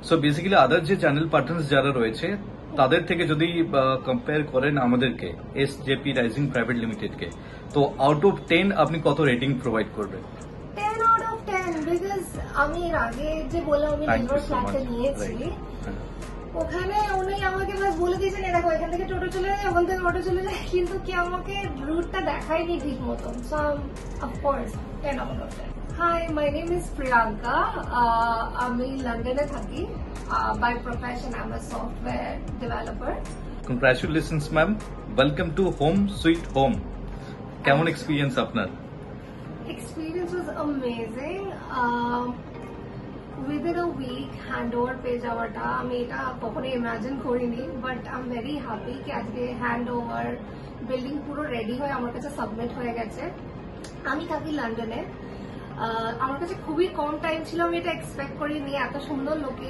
So basically আদার যে channel partners যারা রয়েছে তাদের থেকে যদি কম্পেয়ার করেন আমাদেরকে এসজেপি রাইজিং প্রাইভেট লিমিটেডকে, তো আউট অফ 10 আপনি কত রেটিং প্রোভাইড করবেন? 10 out of 10 বিকজ আমি এর আগে যে বললাম আমি Thank you লিভার so ফ্ল্যাটে much. নিয়েছি, হ্যাঁ। ওখানে উনি আমাকে বাস বলে দিয়েছেন দেখো এখান থেকে টোটো চলে যায়, ওখান থেকে অটো চলে যায়, কিন্তু কি আমাকে রুটটা দেখায়নি ঠিক মতন। So of course 10 out of 10। Hi, my name is Priyanka. আমি লন্ডনে থাকি। By profession I am a software developer. Congratulations ma'am, welcome to home sweet home. কেমন এক্সপিরিয়েন্স আপনার? Experience was amazing. Within a week handover পেয়ে যাওয়াটা আমি এটা কখনো ইমাজিন করিনি, but I am very happy কি আজকে হ্যান্ডওভার বিল্ডিং পুরো রেডি হয়ে আমার কাছে সাবমিট হয়ে গেছে। আমি থাকি লন্ডনে। আমার কাছে খুবই কম টাইম ছিল, আমি এটা এক্সপেক্ট করিনি এত সুন্দর লোকেশন